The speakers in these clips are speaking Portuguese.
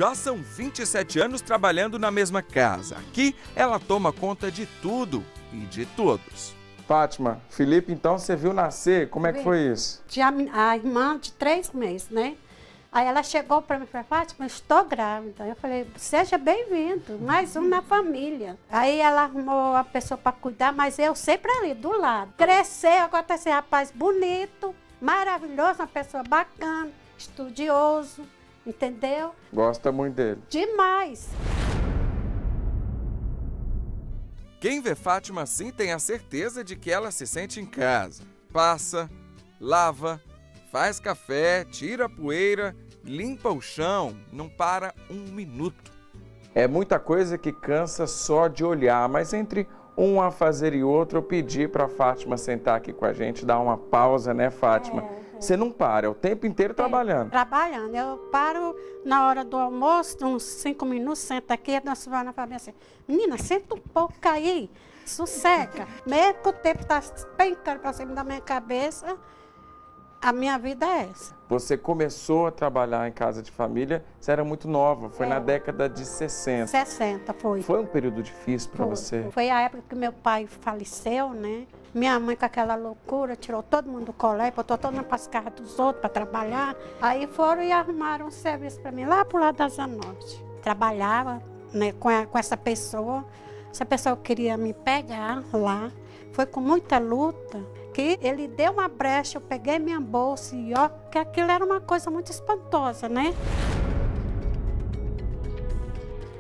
Já são 27 anos trabalhando na mesma casa. Aqui ela toma conta de tudo e de todos. Fátima, Felipe, então você viu nascer, como é que foi isso? A irmã de 3 meses, né? Aí ela chegou para mim e falou, Fátima, estou grávida. Eu falei, seja bem-vindo, mais um na família. Aí ela arrumou a pessoa para cuidar, mas eu sempre ali, do lado. Cresceu, agora tá esse rapaz bonito, maravilhoso, uma pessoa bacana, estudioso, entendeu? Gosta muito dele. Demais. Quem vê Fátima assim tem a certeza de que ela se sente em casa. Passa, lava, faz café, tira a poeira, limpa o chão, não para um minuto. É muita coisa que cansa só de olhar, mas entre um a fazer e outro, eu pedi para a Fátima sentar aqui com a gente, dar uma pausa, né, Fátima? Você não para, é o tempo inteiro trabalhando. Trabalhando. Eu paro na hora do almoço, uns 5 minutos, senta aqui, a nossa Silvana fala assim, menina, senta um pouco aí, sossega. Mesmo que o tempo está pencando para cima da minha cabeça, a minha vida é essa. Você começou a trabalhar em casa de família, você era muito nova, foi na década de 60. 60 foi. Foi um período difícil para você? Foi a época que meu pai faleceu, né? Minha mãe com aquela loucura, tirou todo mundo do colégio, botou todo mundo para as casas dos outros para trabalhar. Aí foram e arrumaram um serviço para mim lá pro lado da Zona Norte. Trabalhava, né, com essa pessoa queria me pegar lá. Foi com muita luta que ele deu uma brecha, eu peguei minha bolsa e ó, que aquilo era uma coisa muito espantosa, né?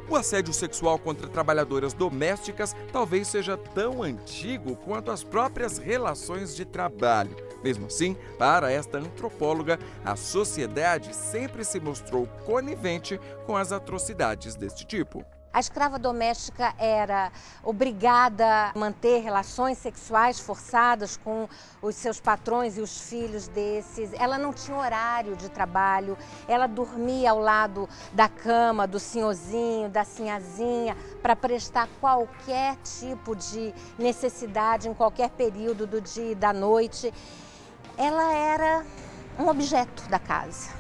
O assédio sexual contra trabalhadoras domésticas talvez seja tão antigo quanto as próprias relações de trabalho. Mesmo assim, para esta antropóloga, a sociedade sempre se mostrou conivente com as atrocidades deste tipo. A escrava doméstica era obrigada a manter relações sexuais forçadas com os seus patrões e os filhos desses. Ela não tinha horário de trabalho, ela dormia ao lado da cama, do senhorzinho, da sinhazinha, para prestar qualquer tipo de necessidade em qualquer período do dia e da noite. Ela era um objeto da casa.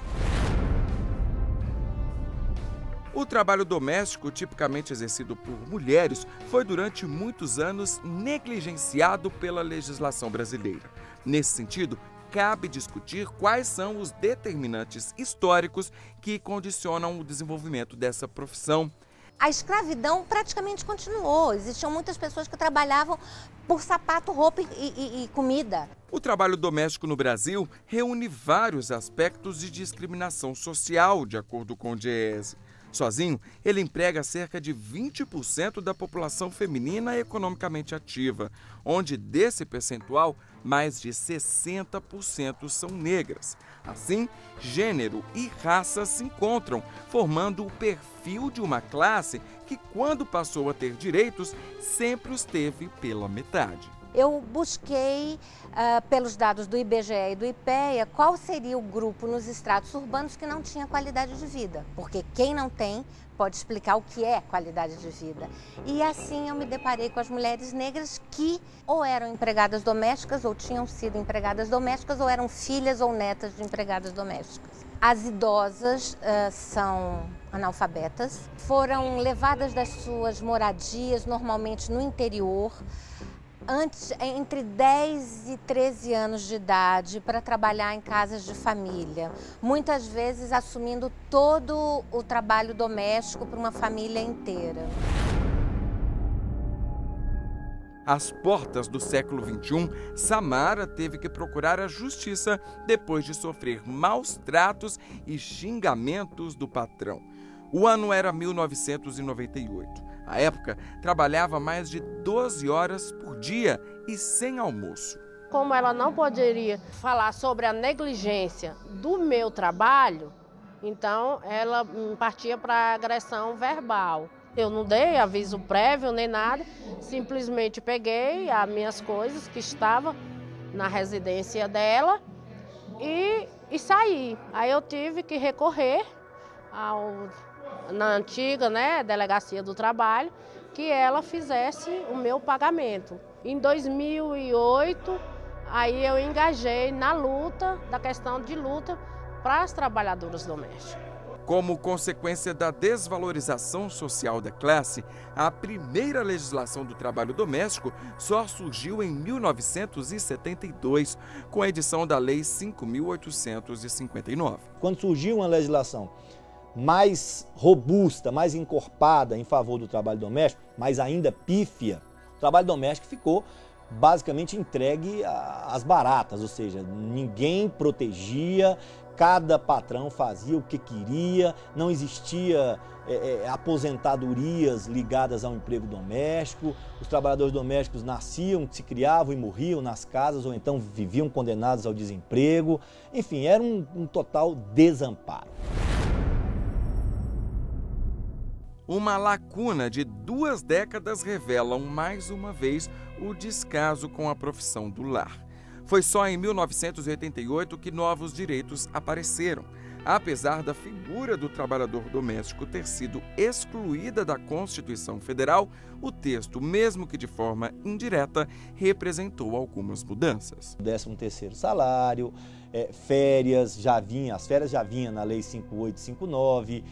O trabalho doméstico, tipicamente exercido por mulheres, foi durante muitos anos negligenciado pela legislação brasileira. Nesse sentido, cabe discutir quais são os determinantes históricos que condicionam o desenvolvimento dessa profissão. A escravidão praticamente continuou. Existiam muitas pessoas que trabalhavam por sapato, roupa e comida. O trabalho doméstico no Brasil reúne vários aspectos de discriminação social, de acordo com o DIEESE. Sozinho, ele emprega cerca de 20% da população feminina economicamente ativa, onde desse percentual, mais de 60% são negras. Assim, gênero e raça se encontram, formando o perfil de uma classe que, quando passou a ter direitos, sempre os teve pela metade. Eu busquei, pelos dados do IBGE e do IPEA, qual seria o grupo nos estratos urbanos que não tinha qualidade de vida. Porque quem não tem pode explicar o que é qualidade de vida. E assim eu me deparei com as mulheres negras que ou eram empregadas domésticas, ou tinham sido empregadas domésticas, ou eram filhas ou netas de empregadas domésticas. As idosas são analfabetas, foram levadas das suas moradias, normalmente no interior, entre 10 e 13 anos de idade, para trabalhar em casas de família, muitas vezes assumindo todo o trabalho doméstico para uma família inteira. Às portas do século XXI, Samara teve que procurar a justiça depois de sofrer maus tratos e xingamentos do patrão. O ano era 1998. À época, trabalhava mais de 12 horas por dia e sem almoço. Como ela não poderia falar sobre a negligência do meu trabalho, então ela partia para agressão verbal. Eu não dei aviso prévio nem nada, simplesmente peguei as minhas coisas que estavam na residência dela e saí. Aí eu tive que recorrer na antiga, delegacia do trabalho, que ela fizesse o meu pagamento. Em 2008, aí eu engajei na luta, da questão de luta para as trabalhadoras domésticas. Como consequência da desvalorização social da classe, a primeira legislação do trabalho doméstico só surgiu em 1972, com a edição da Lei 5.859. Quando surgiu uma legislação mais robusta, mais encorpada em favor do trabalho doméstico, mas ainda pífia, o trabalho doméstico ficou basicamente entregue às baratas, ou seja, ninguém protegia, cada patrão fazia o que queria, não existia aposentadorias ligadas ao emprego doméstico, os trabalhadores domésticos nasciam, se criavam e morriam nas casas ou então viviam condenados ao desemprego, enfim, era um total desamparo. Uma lacuna de 2 décadas revelam mais uma vez o descaso com a profissão do lar. Foi só em 1988 que novos direitos apareceram. Apesar da figura do trabalhador doméstico ter sido excluída da Constituição Federal, o texto, mesmo que de forma indireta, representou algumas mudanças. 13º salário, férias, as férias já vinham na Lei 5859,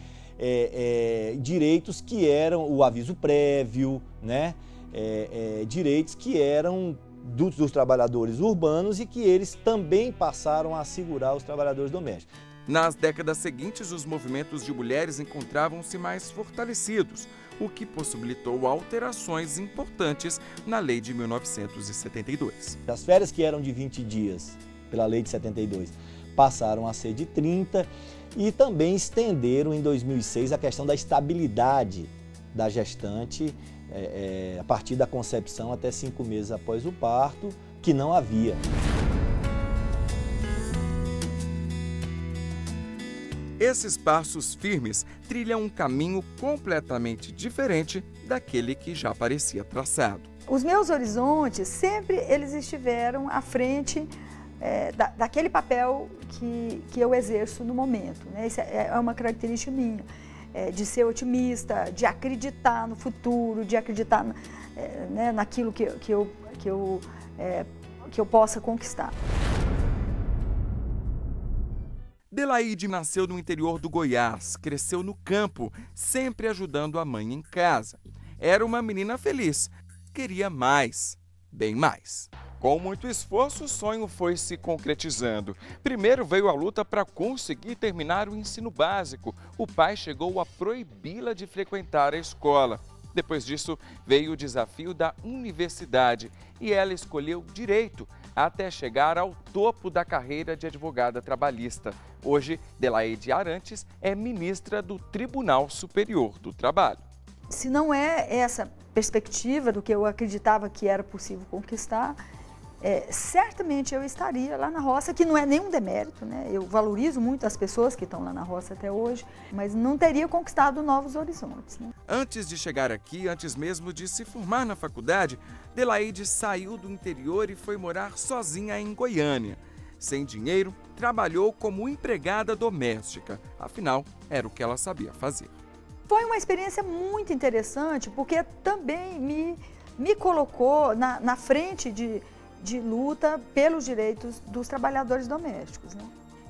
direitos que eram o aviso prévio, né? Direitos que eram dos trabalhadores urbanos e que eles também passaram a assegurar os trabalhadores domésticos. Nas décadas seguintes, os movimentos de mulheres encontravam-se mais fortalecidos, o que possibilitou alterações importantes na Lei de 1972. As férias que eram de 20 dias, pela Lei de 72, passaram a ser de 30 e também estenderam em 2006 a questão da estabilidade da gestante a partir da concepção até 5 meses após o parto, que não havia. Esses passos firmes trilham um caminho completamente diferente daquele que já parecia traçado. Os meus horizontes sempre eles estiveram à frente daquele papel que eu exerço no momento, né? Isso é uma característica minha, de ser otimista, de acreditar no futuro, de acreditar né, naquilo que eu possa conquistar. Delaide nasceu no interior do Goiás, cresceu no campo, sempre ajudando a mãe em casa. Era uma menina feliz, queria mais, bem mais. Com muito esforço, o sonho foi se concretizando. Primeiro veio a luta para conseguir terminar o ensino básico. O pai chegou a proibi-la de frequentar a escola. Depois disso, veio o desafio da universidade e ela escolheu direito, até chegar ao topo da carreira de advogada trabalhista. Hoje, Delaide Arantes é ministra do Tribunal Superior do Trabalho. Se não é essa perspectiva do que eu acreditava que era possível conquistar, certamente eu estaria lá na roça, que não é nenhum demérito, né? Eu valorizo muito as pessoas que estão lá na roça até hoje, mas não teria conquistado novos horizontes, né? Antes de chegar aqui, antes mesmo de se formar na faculdade, Delaide saiu do interior e foi morar sozinha em Goiânia. Sem dinheiro, trabalhou como empregada doméstica, afinal, era o que ela sabia fazer. Foi uma experiência muito interessante, porque também me colocou na frente de luta pelos direitos dos trabalhadores domésticos, né?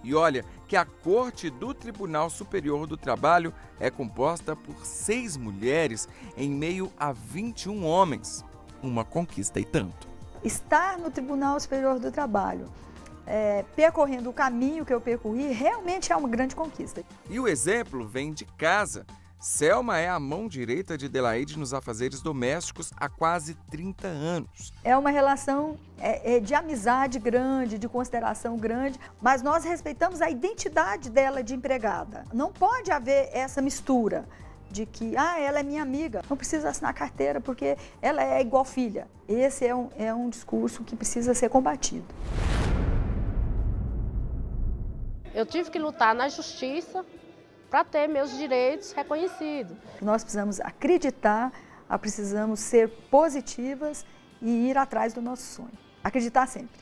E olha que a Corte do Tribunal Superior do Trabalho é composta por 6 mulheres em meio a 21 homens. Uma conquista e tanto. Estar no Tribunal Superior do Trabalho, percorrendo o caminho que eu percorri, realmente é uma grande conquista. E o exemplo vem de casa. Selma é a mão direita de Delaide nos afazeres domésticos há quase 30 anos. É uma relação de amizade grande, de consideração grande, mas nós respeitamos a identidade dela de empregada. Não pode haver essa mistura de que, ela é minha amiga, não precisa assinar carteira porque ela é igual filha. Esse é um discurso que precisa ser combatido. Eu tive que lutar na justiça para ter meus direitos reconhecidos. Nós precisamos acreditar, precisamos ser positivas e ir atrás do nosso sonho. Acreditar sempre.